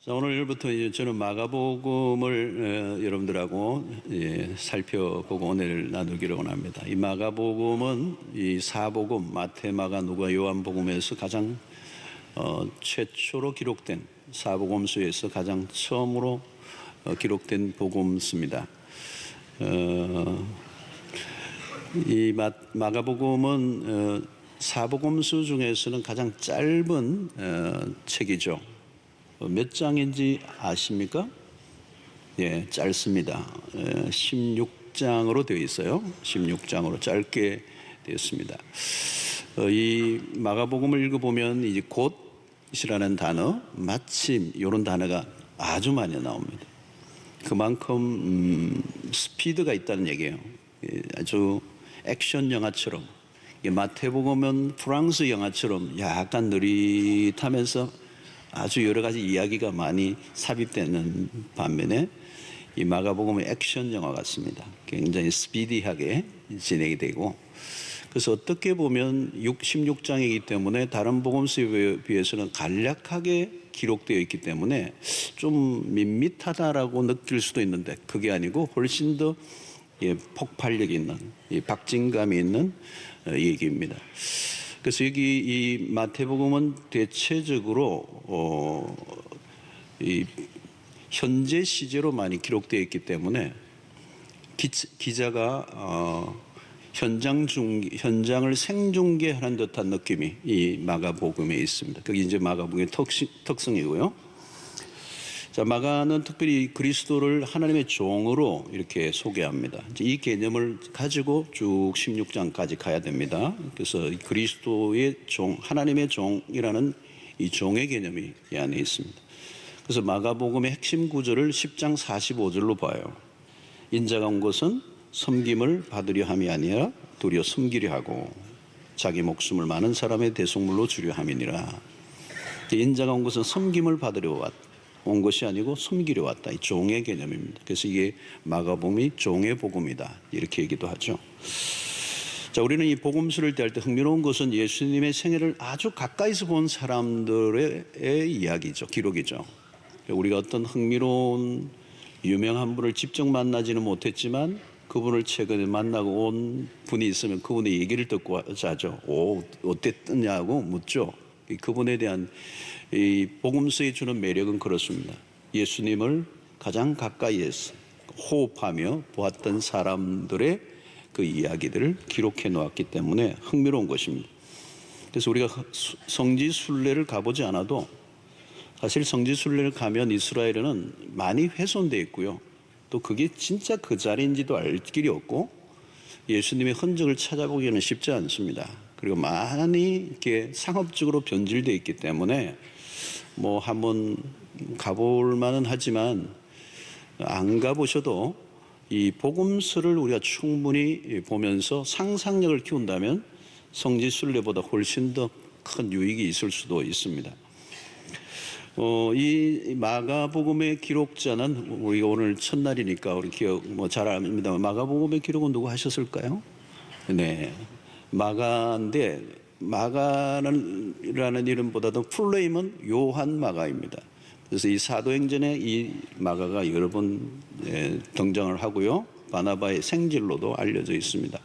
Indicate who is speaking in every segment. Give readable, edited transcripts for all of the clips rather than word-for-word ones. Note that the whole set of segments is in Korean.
Speaker 1: 자, 오늘부터 이제 저는 마가복음을 여러분들하고 살펴보고 오늘 나누기를 원합니다. 이 마가복음은 이 사복음 마태, 마가, 누가, 요한복음에서 가장 최초로 기록된 사복음서에서 가장 처음으로 기록된 복음서입니다. 이 마가복음은 사복음서 중에서는 가장 짧은 책이죠. 몇 장인지 아십니까? 예, 짧습니다. 16장으로 되어 있어요. 16장으로 짧게 되었습니다. 이 마가복음을 읽어보면 이제 곧이라는 단어, 마침 이런 단어가 아주 많이 나옵니다. 그만큼 스피드가 있다는 얘기예요. 아주 액션 영화처럼. 마태복음은 프랑스 영화처럼 약간 느릿하면서 아주 여러 가지 이야기가 많이 삽입되는 반면에 이 마가복음은 액션 영화 같습니다. 굉장히 스피디하게 진행이 되고, 그래서 어떻게 보면 16장이기 때문에 다른 복음서에 비해서는 간략하게 기록되어 있기 때문에 좀 밋밋하다라고 느낄 수도 있는데 그게 아니고 훨씬 더 폭발력이 있는, 박진감이 있는 얘기입니다. 그래서 여기 이 마태복음은 대체적으로 이 현재 시제로 많이 기록되어 있기 때문에 기자가 현장을 생중계하는 듯한 느낌이 이 마가복음에 있습니다. 그게 이제 마가복음의 특성이고요. 자, 마가는 특별히 그리스도를 하나님의 종으로 이렇게 소개합니다. 이 개념을 가지고 쭉 16장까지 가야 됩니다. 그래서 그리스도의 종, 하나님의 종이라는 이 종의 개념이 이 안에 있습니다. 그래서 마가복음의 핵심 구절을 10장 45절로 봐요. 인자가 온 것은 섬김을 받으려 함이 아니라 도리어 섬기려 하고 자기 목숨을 많은 사람의 대속물로 주려 함이니라. 인자가 온 것은 섬김을 받으려 온 것이 아니고 섬기려 왔다. 이 종의 개념입니다. 그래서 이게 마가복음이 종의 복음이다, 이렇게 얘기도 하죠. 자, 우리는 이 복음서를 대할 때 흥미로운 것은 예수님의 생애를 아주 가까이서 본 사람들의 이야기죠. 기록이죠. 우리가 어떤 흥미로운 유명한 분을 직접 만나지는 못했지만 그분을 최근에 만나고 온 분이 있으면 그분의 얘기를 듣고 자죠. 어땠느냐고 묻죠. 그분에 대한 이 복음서에 주는 매력은 그렇습니다. 예수님을 가장 가까이에서 호흡하며 보았던 사람들의 그 이야기들을 기록해 놓았기 때문에 흥미로운 것입니다. 그래서 우리가 성지순례를 가보지 않아도 사실 성지순례를 가면 이스라엘에는 많이 훼손되어 있고요. 또 그게 진짜 그 자리인지도 알 길이 없고 예수님의 흔적을 찾아보기는 쉽지 않습니다. 그리고 많이 이렇게 상업적으로 변질되어 있기 때문에 뭐 한번 가볼 만은 하지만 안 가보셔도 이 복음서를 우리가 충분히 보면서 상상력을 키운다면 성지순례보다 훨씬 더 큰 유익이 있을 수도 있습니다. 이 마가복음의 기록자는 우리가 오늘 첫날이니까 우리 기억 잘 압니다만 마가복음의 기록은 누구 하셨을까요? 네, 마가인데 마가라는 이름보다도 풀네임은 요한 마가입니다. 그래서 이 사도행전에 이 마가가 여러 번 등장을 하고요. 바나바의 생질로도 알려져 있습니다.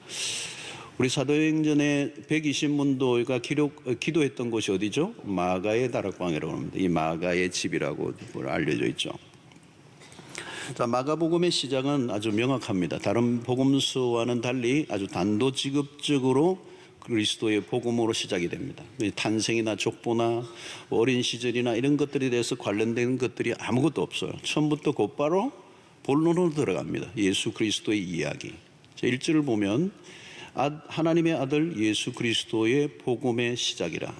Speaker 1: 우리 사도행전에 120문도가 기도했던 곳이 어디죠? 마가의 다락방이라고 합니다. 이 마가의 집이라고 알려져 있죠. 자, 마가복음의 시작은 아주 명확합니다. 다른 복음서와는 달리 아주 단도직입적으로 그리스도의 복음으로 시작이 됩니다. 탄생이나 족보나 어린 시절이나 이런 것들에 대해서 관련된 것들이 아무것도 없어요. 처음부터 곧바로 본론으로 들어갑니다. 예수 그리스도의 이야기. 1절을 보면 하나님의 아들 예수 그리스도의 복음의 시작이라.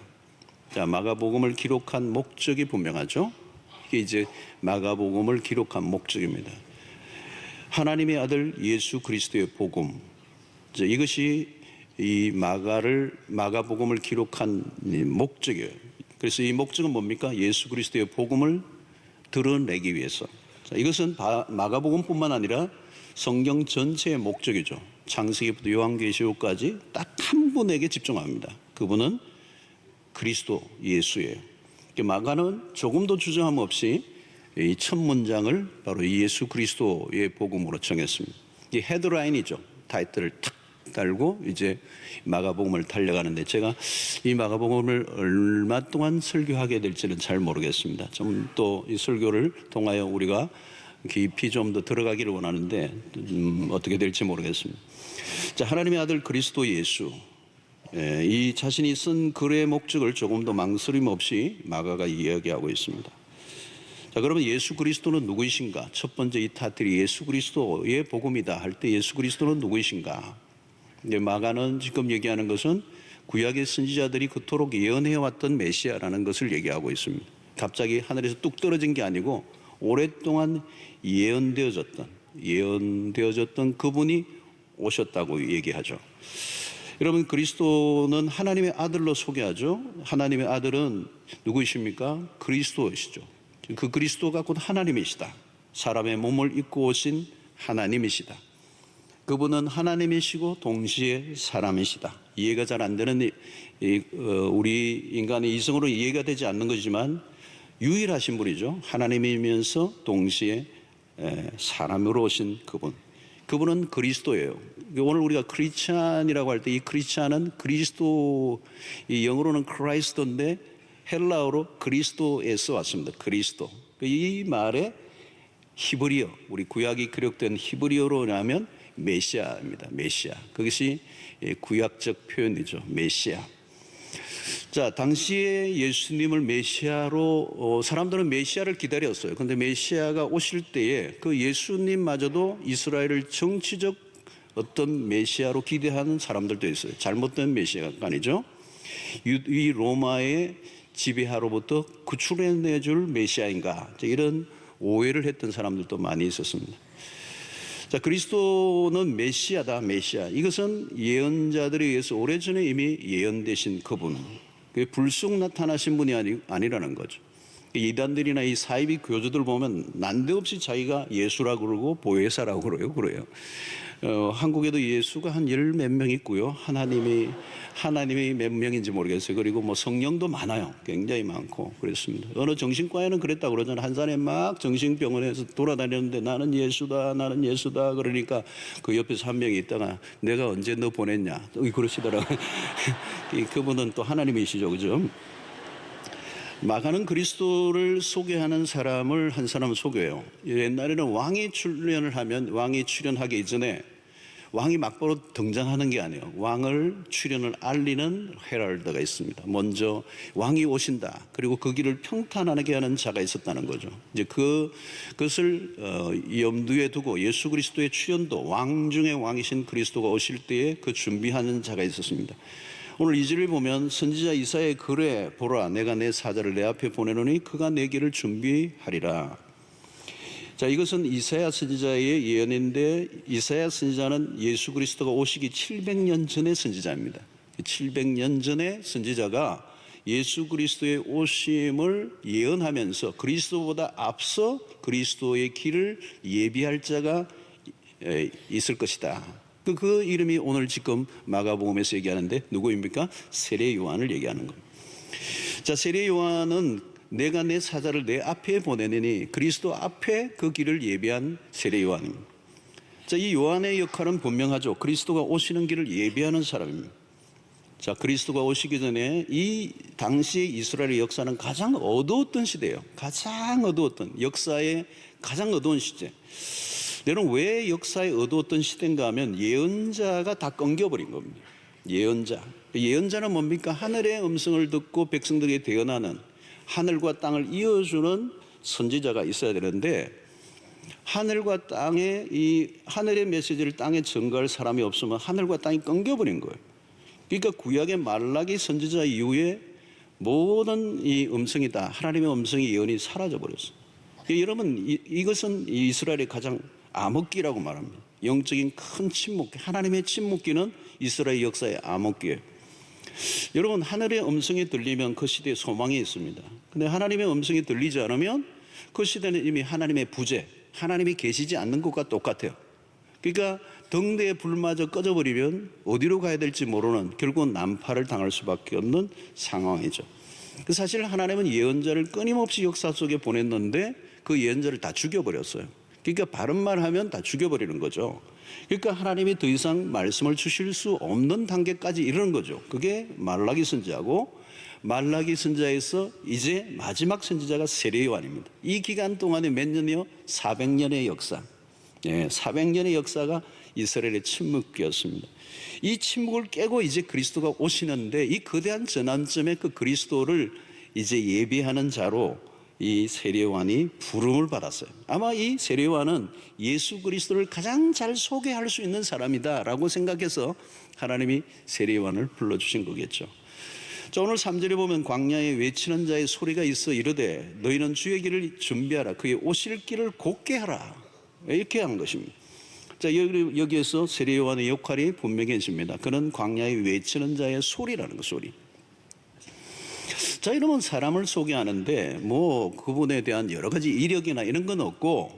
Speaker 1: 자, 마가복음을 기록한 목적이 분명하죠. 이게 이제 마가복음을 기록한 목적입니다. 하나님의 아들 예수 그리스도의 복음. 이것이 이 마가복음을 기록한 목적이에요. 그래서 이 목적은 뭡니까? 예수 그리스도의 복음을 드러내기 위해서. 자, 이것은 마가복음뿐만 아니라 성경 전체의 목적이죠. 창세기부터 요한계시록까지 딱 한 분에게 집중합니다. 그분은 그리스도 예수예요. 마가는 조금도 주저함 없이 이 첫 문장을 바로 예수 그리스도의 복음으로 정했습니다. 이 헤드라인이죠. 타이틀을 탁 달고 이제 마가복음을 달려가는데, 제가 이 마가복음을 얼마 동안 설교하게 될지는 잘 모르겠습니다. 좀 또 이 설교를 통하여 우리가 깊이 좀 더 들어가기를 원하는데 어떻게 될지 모르겠습니다. 자, 하나님의 아들 그리스도 예수, 이 자신이 쓴 글의 목적을 조금 더 망설임 없이 마가가 이야기하고 있습니다. 자, 그러면 예수 그리스도는 누구이신가? 첫 번째 이 타이틀이 예수 그리스도의 복음이다 할 때 예수 그리스도는 누구이신가? 마가는 지금 얘기하는 것은 구약의 선지자들이 그토록 예언해왔던 메시아라는 것을 얘기하고 있습니다. 갑자기 하늘에서 뚝 떨어진 게 아니고 오랫동안 예언되어졌던 그분이 오셨다고 얘기하죠. 여러분, 그리스도는 하나님의 아들로 소개하죠. 하나님의 아들은 누구이십니까? 그리스도이시죠. 그 그리스도가 곧 하나님이시다. 사람의 몸을 입고 오신 하나님이시다. 그분은 하나님이시고 동시에 사람이시다. 이해가 잘 안 되는 우리 인간의 이성으로 이해가 되지 않는 거지만 유일하신 분이죠. 하나님이면서 동시에 사람으로 오신 그분은 그리스도예요. 오늘 우리가 크리스찬이라고 할 때 이 크리스찬은 그리스도, 이 영어로는 크라이스토인데 헬라어로 그리스도에서 왔습니다. 그리스도. 이 말에 히브리어, 우리 구약이 기록된 히브리어로 하면 메시아입니다. 메시아. 그것이 구약적 표현이죠. 메시아. 자, 당시에 예수님을 메시아로 사람들은 메시아를 기다렸어요. 그런데 메시아가 오실 때에 그 예수님마저도 이스라엘을 정치적 어떤 메시아로 기대하는 사람들도 있어요. 잘못된 메시아가 아니죠. 이 로마의 지배하로부터 구출해내줄 메시아인가, 이런 오해를 했던 사람들도 많이 있었습니다. 자, 그리스도는 메시아다, 메시아. 이것은 예언자들에 의해서 오래전에 이미 예언되신 그분, 불쑥 나타나신 분이 아니라는 거죠. 이단들이나 이 사이비 교주들 보면 난데없이 자기가 예수라고 그러고 보혜사라고 그래요. 한국에도 예수가 한 열 몇 명 있고요. 하나님이 몇 명인지 모르겠어요. 그리고 뭐 성령도 많아요. 굉장히 많고 그랬습니다. 어느 정신과에는 그랬다고 그러잖아요. 한 사람이 막 정신병원에서 돌아다녔는데 나는 예수다 그러니까 그 옆에서 한 명이 있다가 내가 언제 너 보냈냐 그러시더라고요. 그분은 또 하나님이시죠, 그죠? 마가는 그리스도를 소개하는 사람을 한 사람을 소개해요. 옛날에는 왕이 출연하기 이전에 왕이 막바로 등장하는 게 아니에요. 왕을 출연을 알리는 헤럴드가 있습니다. 먼저 왕이 오신다. 그리고 그 길을 평탄하게 하는 자가 있었다는 거죠. 이제 그것을 염두에 두고 예수 그리스도의 출연도, 왕 중에 왕이신 그리스도가 오실 때에 그 준비하는 자가 있었습니다. 오늘 2절을 보면 선지자 이사야의 글에 보라, 내가 내 사자를 내 앞에 보내노니 그가 내 길을 준비하리라. 자, 이것은 이사야 선지자의 예언인데, 이사야 선지자는 예수 그리스도가 오시기 700년 전의 선지자입니다. 700년 전의 선지자가 예수 그리스도의 오심을 예언하면서 그리스도보다 앞서 그리스도의 길을 예비할 자가 있을 것이다. 그 이름이 오늘 지금 마가복음에서 얘기하는데 누구입니까? 세례 요한을 얘기하는 거예요. 자, 세례 요한은 내가 내 사자를 내 앞에 보내니 그리스도 앞에 그 길을 예비한 세례 요한입니다. 자, 이 요한의 역할은 분명하죠. 그리스도가 오시는 길을 예비하는 사람입니다. 자, 그리스도가 오시기 전에 이 당시의 이스라엘의 역사는 가장 어두웠던 시대예요. 역사의 가장 어두운 시대. 여러분, 왜 역사에 어두웠던 시대인가 하면 예언자가 다 끊겨버린 겁니다. 예언자는 뭡니까? 하늘의 음성을 듣고 백성들에게 대언하는, 하늘과 땅을 이어주는 선지자가 있어야 되는데, 하늘과 땅에 이 하늘의 메시지를 땅에 전가할 사람이 없으면 하늘과 땅이 끊겨버린 거예요. 그러니까 구약의 말라기 선지자 이후에 모든 이 음성이다, 하나님의 음성의 예언이 사라져버렸어요. 여러분, 이것은 이스라엘의 가장 암흑기라고 말합니다. 영적인 큰 침묵기, 하나님의 침묵기는 이스라엘 역사의 암흑기예요. 여러분, 하늘의 음성이 들리면 그 시대에 소망이 있습니다. 근데 하나님의 음성이 들리지 않으면 그 시대는 이미 하나님의 부재, 하나님이 계시지 않는 것과 똑같아요. 그러니까 등대의 불마저 꺼져버리면 어디로 가야 될지 모르는, 결국은 난파를 당할 수밖에 없는 상황이죠. 사실 하나님은 예언자를 끊임없이 역사 속에 보냈는데 그 예언자를 다 죽여버렸어요. 그러니까 바른 말 하면 다 죽여버리는 거죠. 그러니까 하나님이 더 이상 말씀을 주실 수 없는 단계까지 이르는 거죠. 그게 말라기 선지자고, 말라기 선지자에서 이제 마지막 선지자가 세례 요한입니다. 이 기간 동안에 몇 년이요? 400년의 역사. 400년의 역사가 이스라엘의 침묵기였습니다. 이 침묵을 깨고 이제 그리스도가 오시는데, 이 거대한 전환점에 그 그리스도를 이제 예비하는 자로 이 세례 요한이 부름을 받았어요. 아마 이 세례 요한은 예수 그리스도를 가장 잘 소개할 수 있는 사람이다라고 생각해서 하나님이 세례 요한을 불러주신 거겠죠. 자, 오늘 3절에 보면 광야에 외치는 자의 소리가 있어 이르되 너희는 주의 길을 준비하라, 그의 오실 길을 곧게 하라, 이렇게 한 것입니다. 자, 여기에서 세례 요한의 역할이 분명해집니다. 그는 광야에 외치는 자의 소리라는 거, 소리. 자, 이러면 사람을 소개하는데 뭐 그분에 대한 여러 가지 이력이나 이런 건 없고,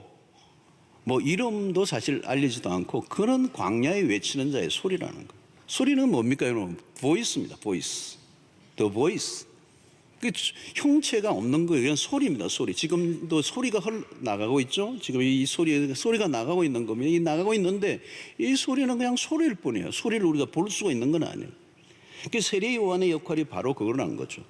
Speaker 1: 뭐 이름도 사실 알리지도 않고, 그는 광야에 외치는 자의 소리라는 거. 소리는 뭡니까 여러분? 보이스입니다. 보이스. The voice. 그 형체가 없는 거예요. 그냥 소리입니다. 소리. 지금도 소리가 나가고 있죠. 지금 이 소리가 나가고 있는 겁니다. 이 나가고 있는데 이 소리는 그냥 소리일 뿐이에요. 소리를 우리가 볼 수가 있는 건 아니에요. 그 세례 요한의 역할이 바로 그거라는 거죠.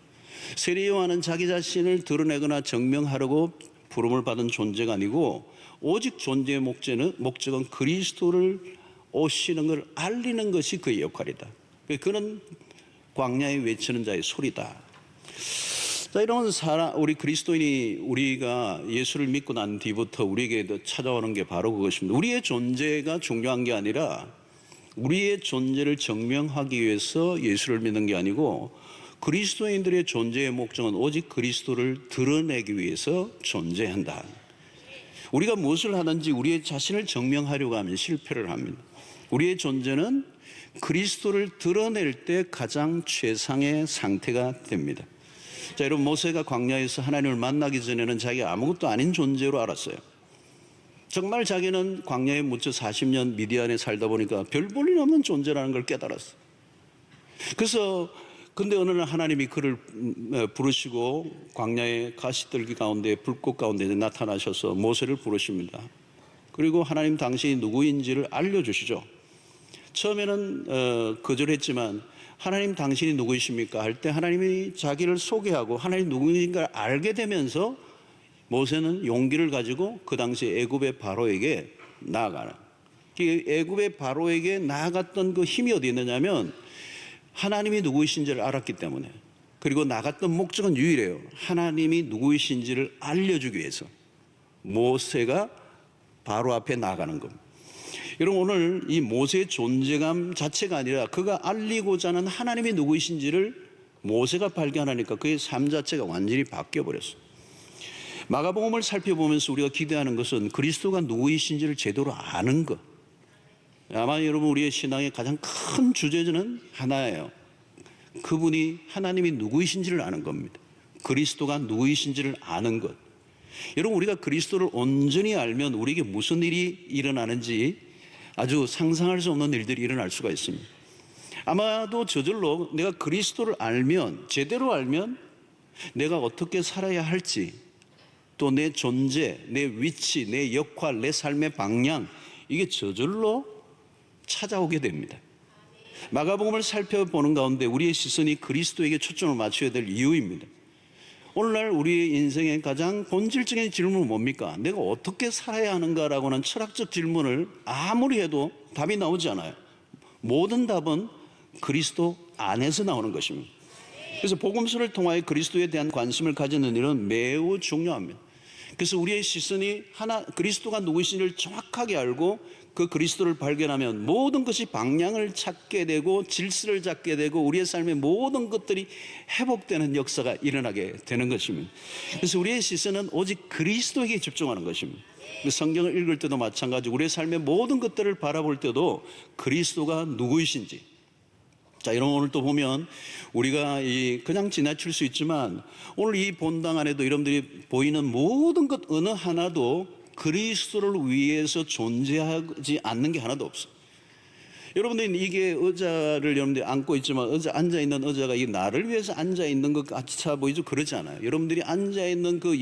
Speaker 1: 세례 요한은 자기 자신을 드러내거나 증명하려고 부름을 받은 존재가 아니고, 오직 존재의 목적은 그리스도를 오시는 걸 알리는 것이 그의 역할이다. 그는 광야에 외치는 자의 소리다. 자, 이런 우리 그리스도인이 우리가 예수를 믿고 난 뒤부터 우리에게 찾아오는 게 바로 그것입니다. 우리의 존재가 중요한 게 아니라 우리의 존재를 증명하기 위해서 예수를 믿는 게 아니고, 그리스도인들의 존재의 목적은 오직 그리스도를 드러내기 위해서 존재한다. 우리가 무엇을 하든지 우리의 자신을 증명하려고 하면 실패를 합니다. 우리의 존재는 그리스도를 드러낼 때 가장 최상의 상태가 됩니다. 자, 여러분, 모세가 광야에서 하나님을 만나기 전에는 자기가 아무것도 아닌 존재로 알았어요. 정말 자기는 광야에 묻혀 40년 미디안에 살다 보니까 별 볼 일 없는 존재라는 걸 깨달았어요. 그래서 근데 어느 날 하나님이 그를 부르시고 광야의 가시떨기 가운데, 불꽃 가운데 나타나셔서 모세를 부르십니다. 그리고 하나님 당신이 누구인지를 알려주시죠. 처음에는 거절했지만 하나님 당신이 누구이십니까? 할 때 하나님이 자기를 소개하고 하나님 누구인가를 알게 되면서 모세는 용기를 가지고 그 당시 애굽의 바로에게 나아가는, 애굽의 바로에게 나아갔던 그 힘이 어디 있느냐면 하나님이 누구이신지를 알았기 때문에, 그리고 나갔던 목적은 유일해요. 하나님이 누구이신지를 알려주기 위해서 모세가 바로 앞에 나가는 겁니다. 여러분, 오늘 이 모세의 존재감 자체가 아니라 그가 알리고자 하는 하나님이 누구이신지를 모세가 발견하니까 그의 삶 자체가 완전히 바뀌어버렸어요. 마가복음을 살펴보면서 우리가 기대하는 것은 그리스도가 누구이신지를 제대로 아는 것. 아마 여러분, 우리의 신앙의 가장 큰 주제는 하나예요. 그분이, 하나님이 누구이신지를 아는 겁니다. 그리스도가 누구이신지를 아는 것. 여러분, 우리가 그리스도를 온전히 알면 우리에게 무슨 일이 일어나는지 아주 상상할 수 없는 일들이 일어날 수가 있습니다. 아마도 저절로 내가 그리스도를 알면, 제대로 알면 내가 어떻게 살아야 할지, 또 내 존재, 내 위치, 내 역할, 내 삶의 방향, 이게 저절로 찾아오게 됩니다. 마가복음을 살펴보는 가운데 우리의 시선이 그리스도에게 초점을 맞춰야 될 이유입니다. 오늘날 우리의 인생의 가장 본질적인 질문은 뭡니까? 내가 어떻게 살아야 하는가라고 하는 철학적 질문을 아무리 해도 답이 나오지 않아요. 모든 답은 그리스도 안에서 나오는 것입니다. 그래서 복음서를 통하여 그리스도에 대한 관심을 가지는 일은 매우 중요합니다. 그래서 우리의 시선이 그리스도가 누구이신지를 정확하게 알고 그 그리스도를 발견하면 모든 것이 방향을 찾게 되고 질서를 잡게 되고 우리의 삶의 모든 것들이 회복되는 역사가 일어나게 되는 것입니다. 그래서 우리의 시선은 오직 그리스도에게 집중하는 것입니다. 성경을 읽을 때도 마찬가지고 우리의 삶의 모든 것들을 바라볼 때도 그리스도가 누구이신지. 자, 이런 오늘 또 보면 우리가 그냥 지나칠 수 있지만 오늘 이 본당 안에도 여러분들이 보이는 모든 것 어느 하나도 그리스도를 위해서 존재하지 않는 게 하나도 없어요. 여러분들이 이게 의자를 여러분들이 안고 있지만 앉아있는 의자가 이 나를 위해서 앉아있는 것 같이 보이죠? 그러지 않아요. 여러분들이 앉아있는 그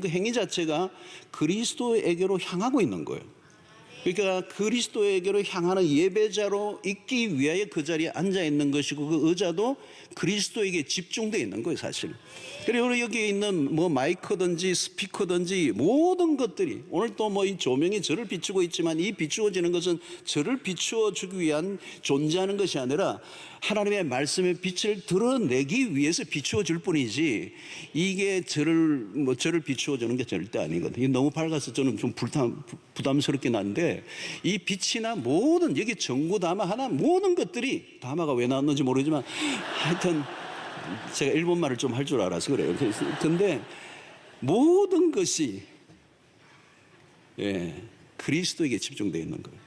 Speaker 1: 행위 자체가 그리스도에게로 향하고 있는 거예요. 그러니까 그리스도에게로 향하는 예배자로 있기 위하여 그 자리에 앉아있는 것이고, 그 의자도 그리스도에게 집중되어 있는 거예요, 사실. 그리고 여기에 있는 뭐 마이크든지 스피커든지 모든 것들이, 오늘 또 뭐 이 조명이 저를 비추고 있지만 이 비추어지는 것은 저를 비추어 주기 위한 존재하는 것이 아니라 하나님의 말씀의 빛을 드러내기 위해서 비추어질 뿐이지, 이게 저를 비추어주는 게 절대 아니거든요. 너무 밝아서 저는 좀 부담스럽긴 한데, 이 빛이나 모든, 여기 전구 담화 하나 모든 것들이, 담화가 왜 나왔는지 모르지만 하여튼 제가 일본말을 좀 할 줄 알아서 그래요. 근데 모든 것이 그리스도에게 집중되어 있는 거예요.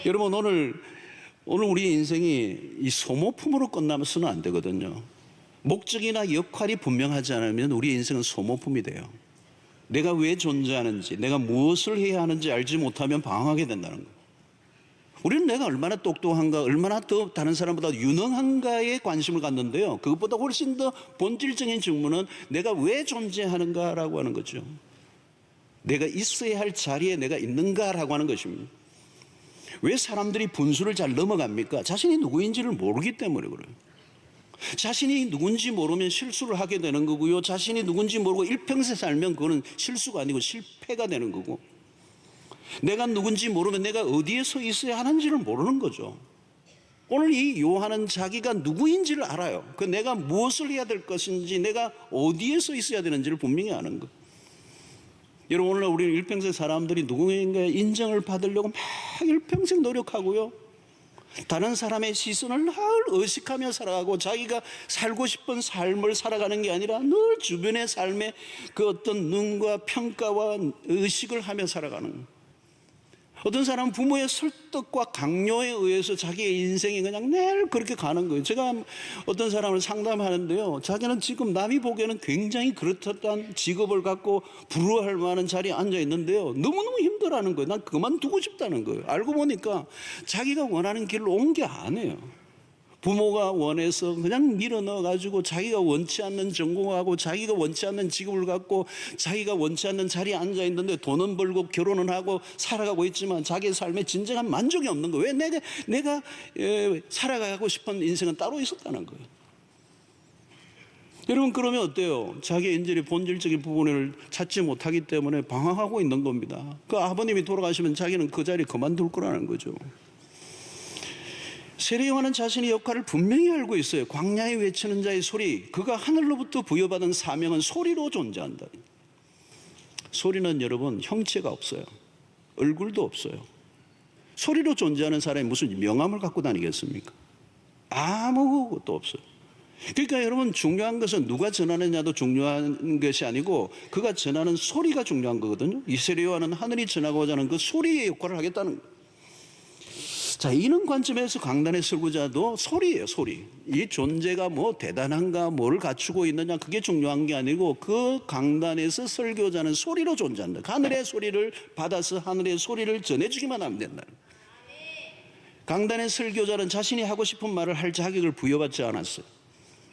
Speaker 1: 여러분, 오늘 우리 인생이 이 소모품으로 끝나서는 안 되거든요. 목적이나 역할이 분명하지 않으면 우리 인생은 소모품이 돼요. 내가 왜 존재하는지, 내가 무엇을 해야 하는지 알지 못하면 방황하게 된다는 거예요. 우리는 내가 얼마나 똑똑한가, 얼마나 더 다른 사람보다 유능한가에 관심을 갖는데요, 그것보다 훨씬 더 본질적인 질문은 내가 왜 존재하는가라고 하는 거죠. 내가 있어야 할 자리에 내가 있는가라고 하는 것입니다. 왜 사람들이 분수를 잘 넘어갑니까? 자신이 누구인지를 모르기 때문에 그래요. 자신이 누군지 모르면 실수를 하게 되는 거고요, 자신이 누군지 모르고 일평생 살면 그거는 실수가 아니고 실패가 되는 거고, 내가 누군지 모르면 내가 어디에 서 있어야 하는지를 모르는 거죠. 오늘 이 요한은 자기가 누구인지를 알아요. 그 내가 무엇을 해야 될 것인지, 내가 어디에 서 있어야 되는지를 분명히 아는 거. 여러분, 오늘 우리는 일평생 사람들이 누구인가의 인정을 받으려고 막 일평생 노력하고요, 다른 사람의 시선을 늘 의식하며 살아가고, 자기가 살고 싶은 삶을 살아가는 게 아니라 늘 주변의 삶에 그 어떤 눈과 평가와 의식을 하며 살아가는 거예요. 어떤 사람은 부모의 설득과 강요에 의해서 자기의 인생이 그냥 늘 그렇게 가는 거예요. 제가 어떤 사람을 상담하는데요, 자기는 지금 남이 보기에는 굉장히 그렇다는 직업을 갖고 부러워할 만한 자리에 앉아 있는데요, 너무너무 힘들어하는 거예요. 난 그만두고 싶다는 거예요. 알고 보니까 자기가 원하는 길을 온 게 아니에요. 부모가 원해서 그냥 밀어 넣어가지고 자기가 원치 않는 전공하고 자기가 원치 않는 직업을 갖고 자기가 원치 않는 자리에 앉아 있는데 돈은 벌고 결혼은 하고 살아가고 있지만 자기의 삶에 진정한 만족이 없는 거예요. 왜? 내가 살아가고 싶은 인생은 따로 있었다는 거예요. 여러분, 그러면 어때요? 자기의 인질의 본질적인 부분을 찾지 못하기 때문에 방황하고 있는 겁니다. 그 아버님이 돌아가시면 자기는 그 자리 그만둘 거라는 거죠. 세례 요한은 자신의 역할을 분명히 알고 있어요. 광야에 외치는 자의 소리, 그가 하늘로부터 부여받은 사명은 소리로 존재한다. 소리는 여러분 형체가 없어요. 얼굴도 없어요. 소리로 존재하는 사람이 무슨 명함을 갖고 다니겠습니까? 아무것도 없어요. 그러니까 여러분, 중요한 것은 누가 전하느냐도 중요한 것이 아니고 그가 전하는 소리가 중요한 거거든요. 이 세례 요한은 하늘이 전하고자 하는 그 소리의 역할을 하겠다는 거예요. 자, 이런 관점에서 강단의 설교자도 소리예요, 소리. 이 존재가 뭐 대단한가, 뭘 갖추고 있느냐, 그게 중요한 게 아니고 그 강단에서 설교자는 소리로 존재한다. 하늘의 소리를 받아서 하늘의 소리를 전해주기만 하면 된다. 강단의 설교자는 자신이 하고 싶은 말을 할 자격을 부여받지 않았어요.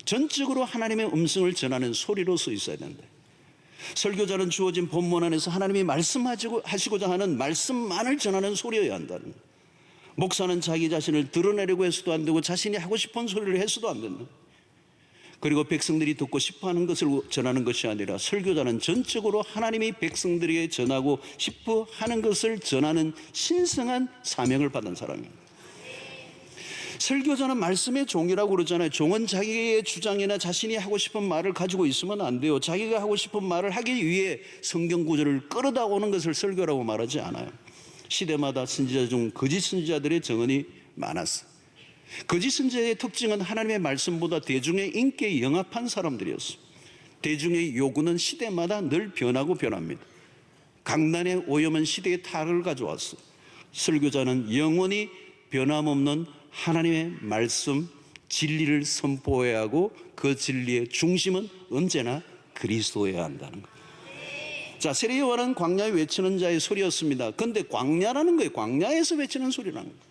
Speaker 1: 전적으로 하나님의 음성을 전하는 소리로 서 있어야 된다. 설교자는 주어진 본문 안에서 하나님이 말씀하시고자 하는 말씀만을 전하는 소리여야 한다는 거예요. 목사는 자기 자신을 드러내려고 해서도 안 되고 자신이 하고 싶은 소리를 해서도 안 된다. 그리고 백성들이 듣고 싶어하는 것을 전하는 것이 아니라 설교자는 전적으로 하나님이 백성들에게 전하고 싶어하는 것을 전하는 신성한 사명을 받은 사람입니다. 설교자는 말씀의 종이라고 그러잖아요. 종은 자기의 주장이나 자신이 하고 싶은 말을 가지고 있으면 안 돼요. 자기가 하고 싶은 말을 하기 위해 성경 구절을 끌어다 오는 것을 설교라고 말하지 않아요. 시대마다 선지자 중 거짓 선지자들의 증언이 많았어요. 거짓 선지자의 특징은 하나님의 말씀보다 대중의 인기에 영합한 사람들이었어요. 대중의 요구는 시대마다 늘 변하고 변합니다. 강단의 오염은 시대의 타락을 가져왔어요. 설교자는 영원히 변함없는 하나님의 말씀, 진리를 선포해야 하고 그 진리의 중심은 언제나 그리스도여야 한다는 거예요. 자, 세례 요한은 광야에 외치는 자의 소리였습니다. 그런데 광야라는 거예요. 광야에서 외치는 소리라는 거예요.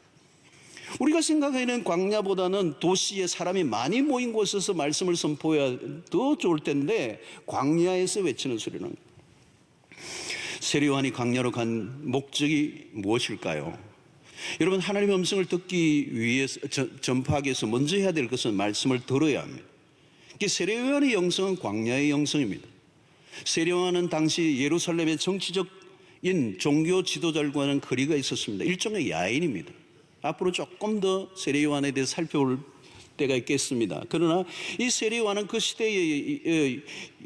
Speaker 1: 우리가 생각하는 광야보다는 도시에 사람이 많이 모인 곳에서 말씀을 선포해야 더 좋을 텐데 광야에서 외치는 소리는, 세례요한이 광야로 간 목적이 무엇일까요? 여러분, 하나님의 음성을 듣기 위해서, 전파하기 위해서 먼저 해야 될 것은 말씀을 들어야 합니다. 세례요한의 영성은 광야의 영성입니다. 세례요한은 당시 예루살렘의 정치적인 종교 지도자들과는 거리가 있었습니다. 일종의 야인입니다. 앞으로 조금 더 세례요한에 대해서 살펴볼 때가 있겠습니다. 그러나 이 세례요한은 그 시대의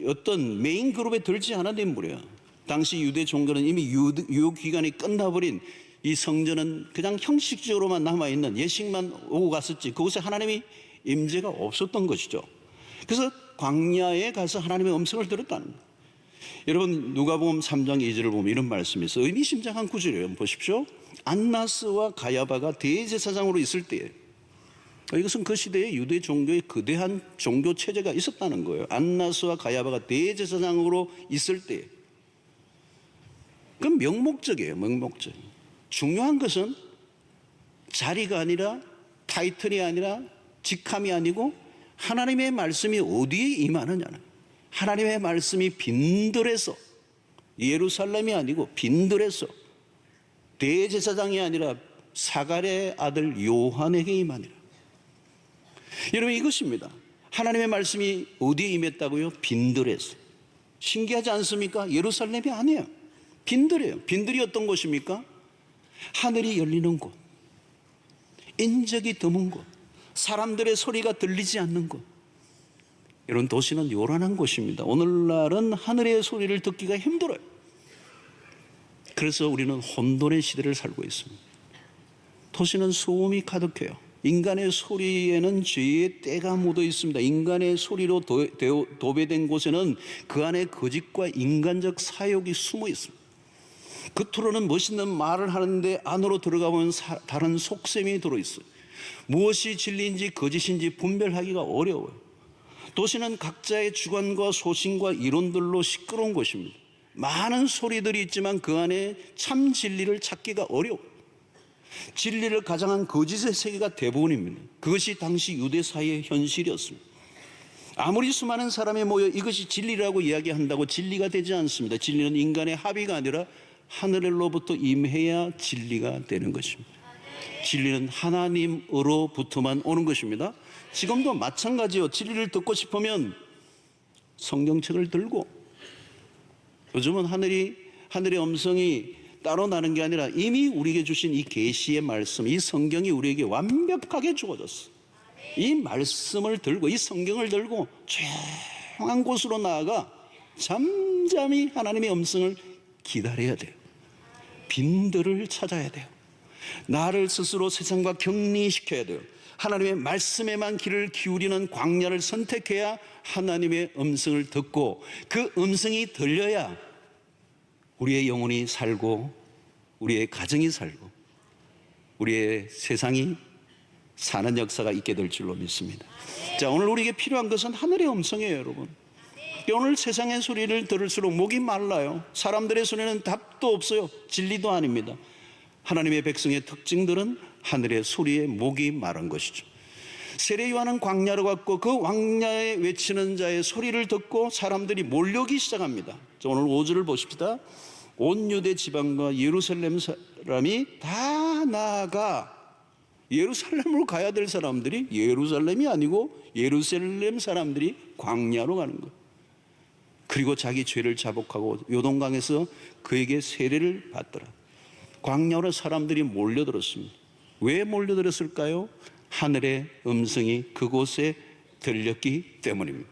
Speaker 1: 어떤 메인 그룹에 들지 않은 인물이에요. 당시 유대 종교는 이미 유효 기간이 끝나버린, 이 성전은 그냥 형식적으로만 남아있는, 예식만 오고 갔었지 그곳에 하나님이 임재가 없었던 것이죠. 그래서 광야에 가서 하나님의 음성을 들었다는 거예요. 여러분, 누가복음 3장 2절을 보면 이런 말씀이 있어요. 의미심장한 구절이에요. 보십시오. 안나스와 가야바가 대제사장으로 있을 때에, 이것은 그 시대에 유대 종교의 거대한 종교 체제가 있었다는 거예요. 안나스와 가야바가 대제사장으로 있을 때에. 그건 명목적이에요. 명목적. 중요한 것은 자리가 아니라, 타이틀이 아니라, 직함이 아니고 하나님의 말씀이 어디에 임하느냐는, 하나님의 말씀이 빈들에서, 예루살렘이 아니고 빈들에서, 대제사장이 아니라 사갈의 아들 요한에게 임하니라. 여러분, 이것입니다. 하나님의 말씀이 어디에 임했다고요? 빈들에서. 신기하지 않습니까? 예루살렘이 아니에요. 빈들이에요. 빈들이 어떤 곳입니까? 하늘이 열리는 곳, 인적이 드문 곳, 사람들의 소리가 들리지 않는 곳. 이런 도시는 요란한 곳입니다. 오늘날은 하늘의 소리를 듣기가 힘들어요. 그래서 우리는 혼돈의 시대를 살고 있습니다. 도시는 소음이 가득해요. 인간의 소리에는 죄의 때가 묻어 있습니다. 인간의 소리로 도배된 곳에는 그 안에 거짓과 인간적 사욕이 숨어 있습니다. 겉으로는 멋있는 말을 하는데 안으로 들어가 보면 다른 속셈이 들어있어요. 무엇이 진리인지 거짓인지 분별하기가 어려워요. 도시는 각자의 주관과 소신과 이론들로 시끄러운 곳입니다. 많은 소리들이 있지만 그 안에 참 진리를 찾기가 어려워요. 진리를 가장한 거짓의 세계가 대부분입니다. 그것이 당시 유대 사회의 현실이었습니다. 아무리 수많은 사람이 모여 이것이 진리라고 이야기한다고 진리가 되지 않습니다. 진리는 인간의 합의가 아니라 하늘로부터 임해야 진리가 되는 것입니다. 진리는 하나님으로부터만 오는 것입니다. 지금도 마찬가지요. 진리를 듣고 싶으면 성경책을 들고, 요즘은 하늘의 음성이 따로 나는 게 아니라 이미 우리에게 주신 이 계시의 말씀, 이 성경이 우리에게 완벽하게 주어졌어. 이 말씀을 들고, 이 성경을 들고 조용한 곳으로 나아가 잠잠히 하나님의 음성을 기다려야 돼요. 빈들을 찾아야 돼요. 나를 스스로 세상과 격리시켜야 돼요. 하나님의 말씀에만 귀를 기울이는 광야를 선택해야 하나님의 음성을 듣고, 그 음성이 들려야 우리의 영혼이 살고, 우리의 가정이 살고, 우리의 세상이 사는 역사가 있게 될 줄로 믿습니다. 자, 오늘 우리에게 필요한 것은 하늘의 음성이에요, 여러분. 오늘 세상의 소리를 들을수록 목이 말라요. 사람들의 소리는 답도 없어요. 진리도 아닙니다. 하나님의 백성의 특징들은 하늘의 소리에 목이 마른 것이죠. 세례요한은 광야로 갔고 그 광야에 외치는 자의 소리를 듣고 사람들이 몰려오기 시작합니다. 자, 오늘 5절을 보십시다. 온 유대 지방과 예루살렘 사람이 다 나아가, 예루살렘으로 가야 될 사람들이 예루살렘이 아니고 예루살렘 사람들이 광야로 가는 거예요. 그리고 자기 죄를 자복하고 요동강에서 그에게 세례를 받더라. 광야로 사람들이 몰려들었습니다. 왜 몰려들었을까요? 하늘의 음성이 그곳에 들렸기 때문입니다.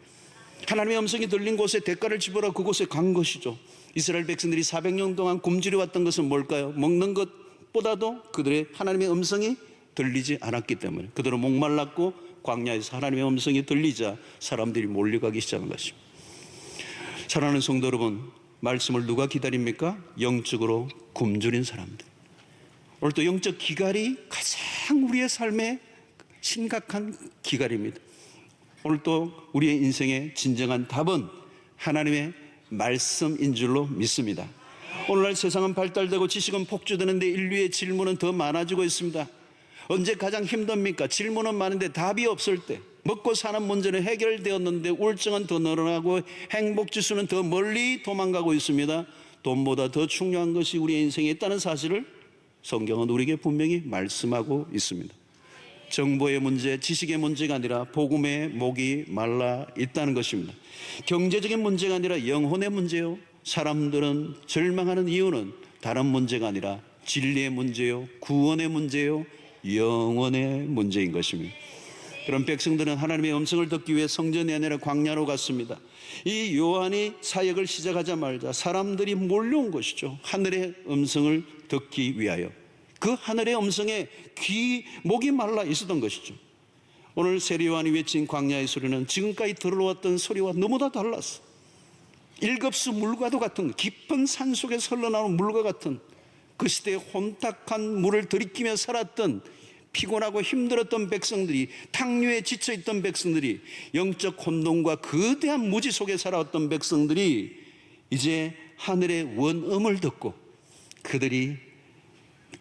Speaker 1: 하나님의 음성이 들린 곳에 대가를 지불하고 그곳에 간 것이죠. 이스라엘 백성들이 400년 동안 굶주려 왔던 것은 뭘까요? 먹는 것보다도 그들의 하나님의 음성이 들리지 않았기 때문에, 그들은 목말랐고 광야에서 하나님의 음성이 들리자 사람들이 몰려가기 시작한 것입니다. 사랑하는 성도 여러분, 말씀을 누가 기다립니까? 영적으로 굶주린 사람들. 오늘 또 영적 기갈이 가장 우리의 삶에 심각한 기갈입니다. 오늘 또 우리의 인생의 진정한 답은 하나님의 말씀인 줄로 믿습니다. 오늘날 세상은 발달되고 지식은 폭주되는데 인류의 질문은 더 많아지고 있습니다. 언제 가장 힘듭니까? 질문은 많은데 답이 없을 때, 먹고 사는 문제는 해결되었는데 우울증은 더 늘어나고 행복지수는 더 멀리 도망가고 있습니다. 돈보다 더 중요한 것이 우리의 인생에 있다는 사실을 성경은 우리에게 분명히 말씀하고 있습니다. 정보의 문제, 지식의 문제가 아니라 복음의 목이 말라 있다는 것입니다. 경제적인 문제가 아니라 영혼의 문제요. 사람들은 절망하는 이유는 다른 문제가 아니라 진리의 문제요, 구원의 문제요, 영원의 문제인 것입니다. 그런 백성들은 하나님의 음성을 듣기 위해 성전이 아니라 광야로 갔습니다. 이 요한이 사역을 시작하자마자 사람들이 몰려온 것이죠. 하늘의 음성을 듣기 위하여. 그 하늘의 음성에 목이 말라 있었던 것이죠. 오늘 세례요한이 외친 광야의 소리는 지금까지 들어왔던 소리와 너무나 달랐어. 일급수 물과도 같은, 깊은 산속에서 흘러나오는 물과 같은, 그 시대에 혼탁한 물을 들이키며 살았던, 피곤하고 힘들었던 백성들이, 탕류에 지쳐있던 백성들이, 영적 혼돈과 거대한 무지 속에 살아왔던 백성들이 이제 하늘의 원음을 듣고 그들이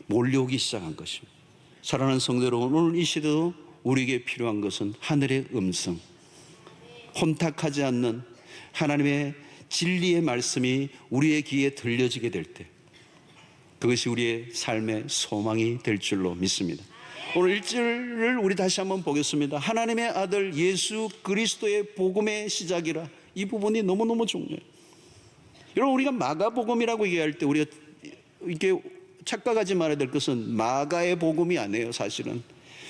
Speaker 1: 몰려오기 시작한 것입니다. 사랑하는 성도 여러분, 오늘 이 시대도 우리에게 필요한 것은 하늘의 음성, 혼탁하지 않는 하나님의 진리의 말씀이 우리의 귀에 들려지게 될 때, 그것이 우리의 삶의 소망이 될 줄로 믿습니다. 오늘 1절을 우리 다시 한번 보겠습니다. 하나님의 아들 예수 그리스도의 복음의 시작이라. 이 부분이 너무너무 중요해요. 여러분, 우리가 마가복음이라고 얘기할 때 우리가 이렇게 착각하지 말아야 될 것은 마가의 복음이 아니에요. 사실은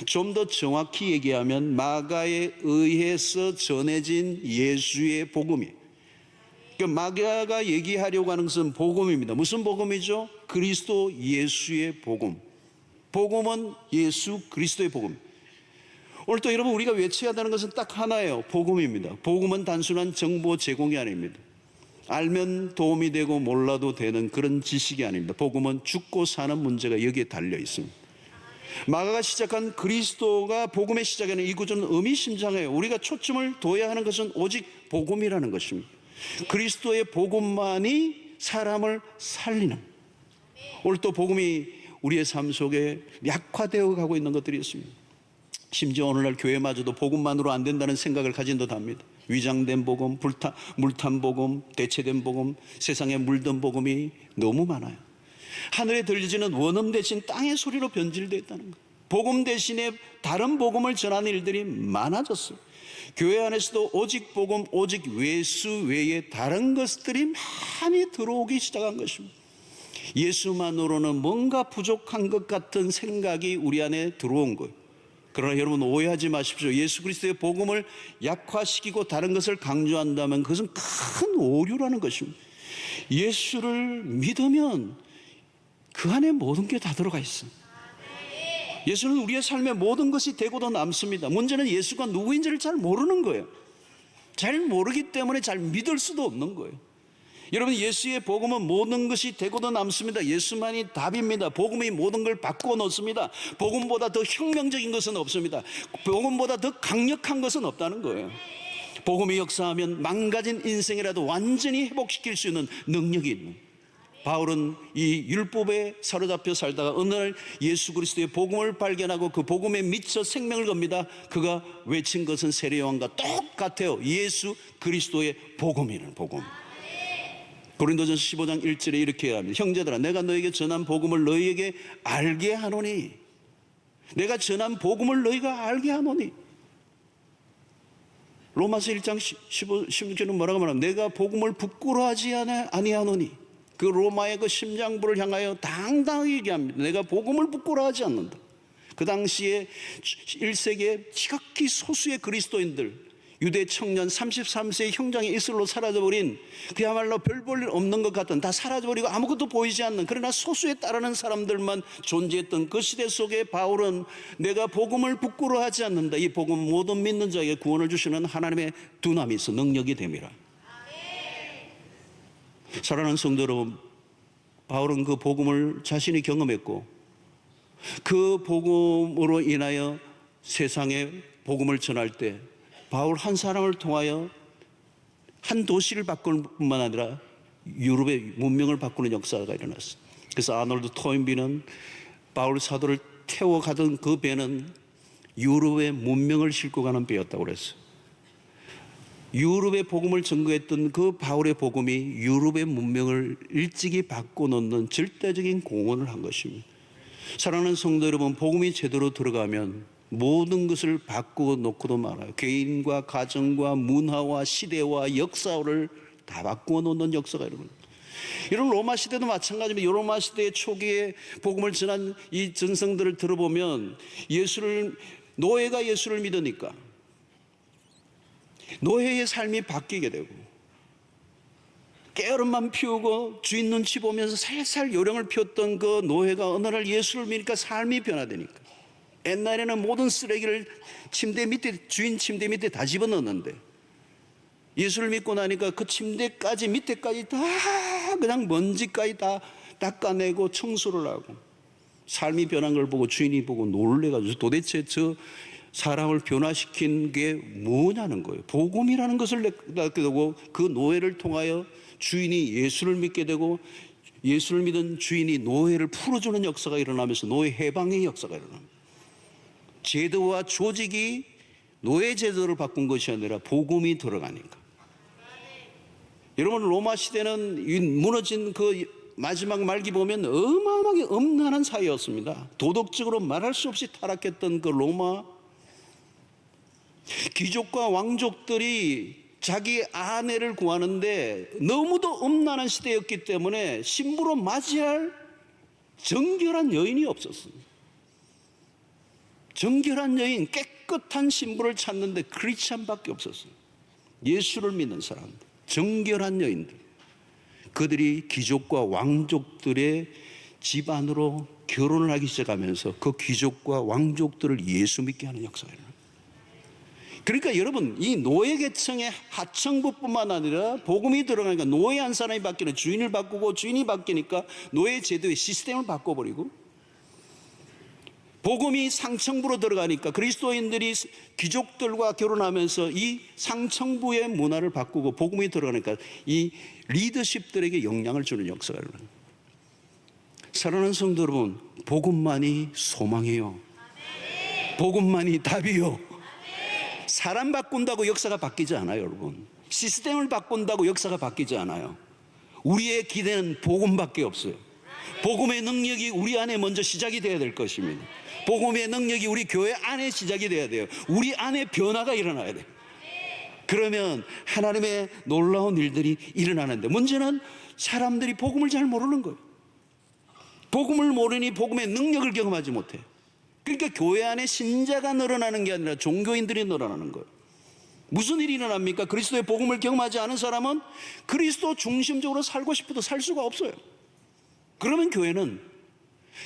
Speaker 1: 좀 더 정확히 얘기하면 마가에 의해서 전해진 예수의 복음이에요. 그러니까 마가가 얘기하려고 하는 것은 복음입니다. 무슨 복음이죠? 그리스도 예수의 복음. 복음은 예수 그리스도의 복음. 오늘 또 여러분, 우리가 외쳐야 하는 것은 딱 하나예요. 복음입니다. 복음은 단순한 정보 제공이 아닙니다. 알면 도움이 되고 몰라도 되는 그런 지식이 아닙니다. 복음은 죽고 사는 문제가 여기에 달려 있습니다. 마가가 시작한 그리스도가 복음의 시작에는 이 구조는 의미심장해요. 우리가 초점을 둬야 하는 것은 오직 복음이라는 것입니다. 그리스도의 복음만이 사람을 살리는. 오늘 또 복음이 우리의 삶 속에 약화되어 가고 있는 것들이 있습니다. 심지어 오늘날 교회마저도 복음만으로 안 된다는 생각을 가진 듯 합니다. 위장된 복음, 물탄 복음, 대체된 복음, 세상에 물든 복음이 너무 많아요. 하늘에 들리지는 원음 대신 땅의 소리로 변질되어 있다는 것. 복음 대신에 다른 복음을 전하는 일들이 많아졌어요. 교회 안에서도 오직 복음, 오직 예수 외에 다른 것들이 많이 들어오기 시작한 것입니다. 예수만으로는 뭔가 부족한 것 같은 생각이 우리 안에 들어온 거예요. 그러나 여러분, 오해하지 마십시오. 예수 그리스도의 복음을 약화시키고 다른 것을 강조한다면 그것은 큰 오류라는 것입니다. 예수를 믿으면 그 안에 모든 게 다 들어가 있어요. 예수는 우리의 삶의 모든 것이 되고도 남습니다. 문제는 예수가 누구인지를 잘 모르는 거예요. 잘 모르기 때문에 잘 믿을 수도 없는 거예요. 여러분, 예수의 복음은 모든 것이 되고도 남습니다. 예수만이 답입니다. 복음이 모든 걸 바꾸어 놓습니다. 복음보다 더 혁명적인 것은 없습니다. 복음보다 더 강력한 것은 없다는 거예요. 복음이 역사하면 망가진 인생이라도 완전히 회복시킬 수 있는 능력이 있는. 바울은 이 율법에 사로잡혀 살다가 어느 날 예수 그리스도의 복음을 발견하고 그 복음에 미쳐 생명을 겁니다. 그가 외친 것은 세례요한과 똑같아요. 예수 그리스도의 복음이라는 복음. 고린도전서 15장 1절에 이렇게 합니다. 형제들아, 내가 너에게 전한 복음을 너희에게 알게 하노니. 내가 전한 복음을 너희가 알게 하노니. 로마서 1장 16절은 뭐라고 말하면 내가 복음을 부끄러워하지 아니하노니. 그 로마의 그 심장부를 향하여 당당하게 얘기합니다. 내가 복음을 부끄러워하지 않는다. 그 당시에 1세기에 지극히 소수의 그리스도인들, 유대 청년 33세의 형장의 이슬로 사라져버린, 그야말로 별 볼 일 없는 것 같은, 다 사라져버리고 아무것도 보이지 않는, 그러나 소수에 따르는 사람들만 존재했던 그 시대 속에 바울은 내가 복음을 부끄러워하지 않는다. 이 복음 모든 믿는 자에게 구원을 주시는 하나님의 두나미 있어 능력이 됨이라. 사랑하는 성도 여러분, 바울은 그 복음을 자신이 경험했고 그 복음으로 인하여 세상에 복음을 전할 때 바울 한 사람을 통하여 한 도시를 바꿀 뿐만 아니라 유럽의 문명을 바꾸는 역사가 일어났어요. 그래서 아놀드 토인비는 바울 사도를 태워 가던 그 배는 유럽의 문명을 싣고 가는 배였다고 그랬어요. 유럽의 복음을 전거했던 그 바울의 복음이 유럽의 문명을 일찍이 바꿔놓는 절대적인 공헌을 한 것입니다. 사랑하는 성도 여러분, 복음이 제대로 들어가면 모든 것을 바꾸어 놓고도 말아요. 개인과 가정과 문화와 시대와 역사를 다 바꾸어 놓는 역사가 여러분. 이런 로마 시대도 마찬가지입니다. 로마 시대의 초기에 복음을 전한 이 전성들을 들어보면 노예가 예수를 믿으니까 노예의 삶이 바뀌게 되고, 깨어름만 피우고 주인 눈치 보면서 살살 요령을 피웠던 그 노예가 어느 날 예수를 믿으니까 삶이 변화되니까, 옛날에는 모든 쓰레기를 주인 침대 밑에 다 집어넣었는데 예수를 믿고 나니까 그 침대까지 밑에까지 다 그냥 먼지까지 다 닦아내고 청소를 하고, 삶이 변한 걸 보고 주인이 보고 놀래가지고 도대체 저 사람을 변화시킨 게 뭐냐는 거예요. 복음이라는 것을 낳게 되고, 그 노예를 통하여 주인이 예수를 믿게 되고, 예수를 믿은 주인이 노예를 풀어주는 역사가 일어나면서 노예 해방의 역사가 일어납니다. 제도와 조직이 노예 제도를 바꾼 것이 아니라 복음이 들어가니까. 여러분, 로마 시대는 무너진 그 마지막 말기 보면 어마어마하게 엄난한 사회였습니다. 도덕적으로 말할 수 없이 타락했던 그 로마, 귀족과 왕족들이 자기 아내를 구하는데 너무도 엄난한 시대였기 때문에 신부로 맞이할 정결한 여인이 없었습니다. 정결한 여인, 깨끗한 신부를 찾는데 크리스찬밖에 없었어요. 예수를 믿는 사람들, 정결한 여인들, 그들이 귀족과 왕족들의 집안으로 결혼을 하기 시작하면서 그 귀족과 왕족들을 예수 믿게 하는 역사가 일어납니다. 그러니까 여러분, 이 노예 계층의 하층부뿐만 아니라 복음이 들어가니까 노예 한 사람이 바뀌는, 주인을 바꾸고 주인이 바뀌니까 노예 제도의 시스템을 바꿔버리고, 복음이 상층부로 들어가니까 그리스도인들이 귀족들과 결혼하면서 이 상층부의 문화를 바꾸고, 복음이 들어가니까 이 리더십들에게 영향을 주는 역사가 일어납니다. 사랑하는 성도 여러분, 복음만이 소망이에요. 복음만이 답이요. 사람 바꾼다고 역사가 바뀌지 않아요, 여러분. 시스템을 바꾼다고 역사가 바뀌지 않아요. 우리의 기대는 복음밖에 없어요. 복음의 능력이 우리 안에 먼저 시작이 돼야 될 것입니다. 복음의 능력이 우리 교회 안에 시작이 돼야 돼요. 우리 안에 변화가 일어나야 돼요. 그러면 하나님의 놀라운 일들이 일어나는데, 문제는 사람들이 복음을 잘 모르는 거예요. 복음을 모르니 복음의 능력을 경험하지 못해요. 그러니까 교회 안에 신자가 늘어나는 게 아니라 종교인들이 늘어나는 거예요. 무슨 일이 일어납니까? 그리스도의 복음을 경험하지 않은 사람은 그리스도 중심적으로 살고 싶어도 살 수가 없어요. 그러면 교회는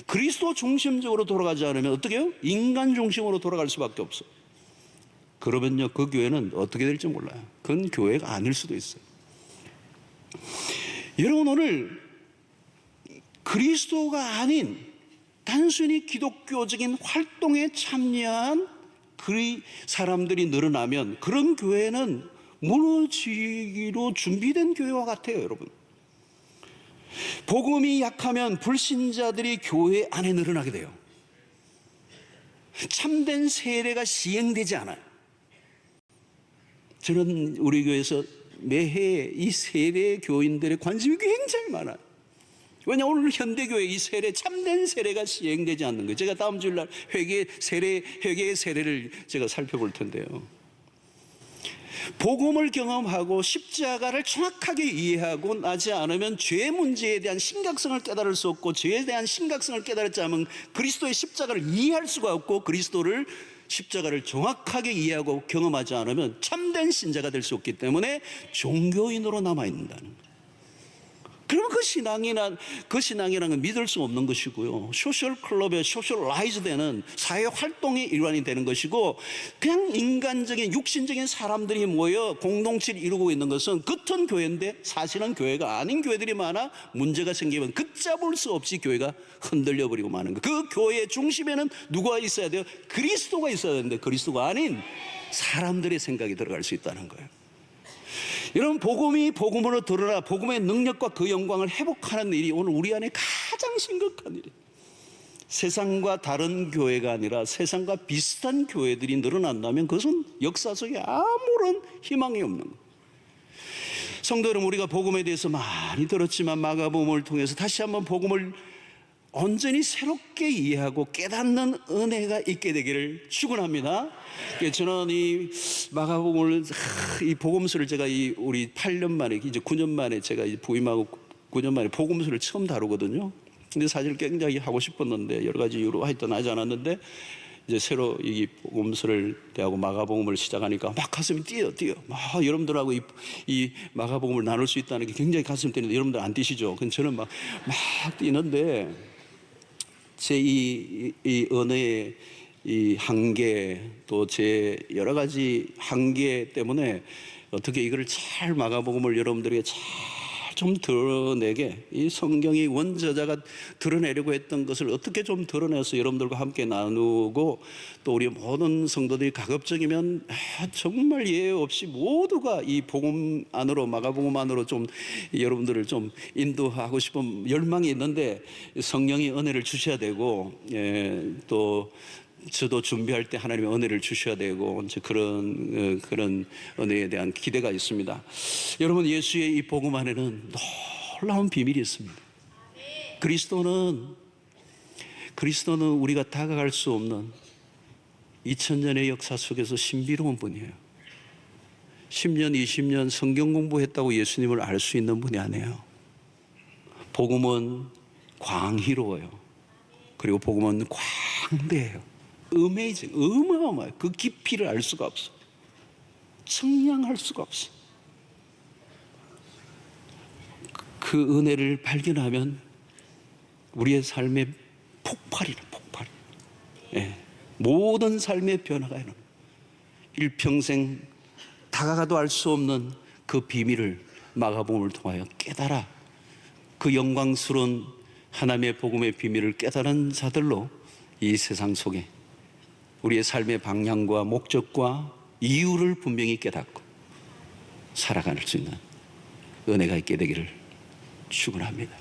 Speaker 1: 그리스도 중심적으로 돌아가지 않으면 어떻게 해요? 인간 중심으로 돌아갈 수밖에 없어요. 그러면요, 그 교회는 어떻게 될지 몰라요. 그건 교회가 아닐 수도 있어요. 여러분, 오늘 그리스도가 아닌 단순히 기독교적인 활동에 참여한 그 사람들이 늘어나면 그런 교회는 무너지기로 준비된 교회와 같아요, 여러분. 복음이 약하면 불신자들이 교회 안에 늘어나게 돼요. 참된 세례가 시행되지 않아요. 저는 우리 교회에서 매해 이 세례 교인들의 관심이 굉장히 많아요. 왜냐, 오늘 현대교회 이 세례, 참된 세례가 시행되지 않는 거예요. 제가 다음 주일날 회개의 세례를 제가 살펴볼 텐데요. 복음을 경험하고 십자가를 정확하게 이해하고 나지 않으면 죄 문제에 대한 심각성을 깨달을 수 없고, 죄에 대한 심각성을 깨달지 않으면 그리스도의 십자가를 이해할 수가 없고, 그리스도를 십자가를 정확하게 이해하고 경험하지 않으면 참된 신자가 될 수 없기 때문에 종교인으로 남아있는다는 거예요. 그러면 그 신앙이라는 건 믿을 수 없는 것이고요. 소셜 클럽에 소셜라이즈 되는 사회 활동의 일환이 되는 것이고, 그냥 인간적인 육신적인 사람들이 모여 공동체를 이루고 있는 것은 겉은 교회인데 사실은 교회가 아닌 교회들이 많아 문제가 생기면 걷잡을 수 없이 교회가 흔들려 버리고 마는 거예요. 그 교회의 중심에는 누가 있어야 돼요? 그리스도가 있어야 되는데 그리스도가 아닌 사람들의 생각이 들어갈 수 있다는 거예요. 여러분, 복음이 복음으로 드러나 복음의 능력과 그 영광을 회복하는 일이 오늘 우리 안에 가장 심각한 일이에요. 세상과 다른 교회가 아니라 세상과 비슷한 교회들이 늘어난다면 그것은 역사 속에 아무런 희망이 없는 거예요. 성도 여러분, 우리가 복음에 대해서 많이 들었지만 마가복음을 통해서 다시 한번 복음을 온전히 새롭게 이해하고 깨닫는 은혜가 있게 되기를 축원합니다. 저는 이 마가복음을, 이 복음서를 제가 우리 8년 만에, 이제 9년 만에 제가 부임하고 9년 만에 복음서를 처음 다루거든요. 근데 사실 굉장히 하고 싶었는데 여러 가지 이유로 하여튼 하지 않았는데, 이제 새로 이 복음서를 대하고 마가복음을 시작하니까 막 가슴이 뛰어. 막 여러분들하고 이 마가복음을 나눌 수 있다는 게 굉장히 가슴 뛰는데, 여러분들 안 뛰시죠? 근데 저는 막 뛰는데, 제 이 언어의 이 한계, 또 제 여러 가지 한계 때문에 어떻게 이거를 잘 마가복음을 여러분들에게 잘 좀 드러내게, 이 성경이 원저자가 드러내려고 했던 것을 어떻게 좀 드러내서 여러분들과 함께 나누고, 또 우리 모든 성도들이 가급적이면 정말 예외 없이 모두가 이 복음 안으로, 마가복음 안으로 좀 여러분들을 좀 인도하고 싶은 열망이 있는데, 성령이 은혜를 주셔야 되고, 또 저도 준비할 때 하나님의 은혜를 주셔야 되고, 이제 그런 은혜에 대한 기대가 있습니다. 여러분, 예수의 이 복음 안에는 놀라운 비밀이 있습니다. 그리스도는 우리가 다가갈 수 없는 2000년의 역사 속에서 신비로운 분이에요. 10년, 20년 성경 공부했다고 예수님을 알 수 있는 분이 아니에요. 복음은 광희로워요. 그리고 복음은 광대해요. 어마어마해요. 그 깊이를 알 수가 없어. 측량할 수가 없어. 그 은혜를 발견하면 우리의 삶의 폭발. 모든 삶의 변화가 일어나요. 일평생 다가가도 알 수 없는 그 비밀을 마가복음을 통하여 깨달아 그 영광스러운 하나님의 복음의 비밀을 깨달은 자들로 이 세상 속에 우리의 삶의 방향과 목적과 이유를 분명히 깨닫고 살아갈 수 있는 은혜가 있게 되기를 축원합니다.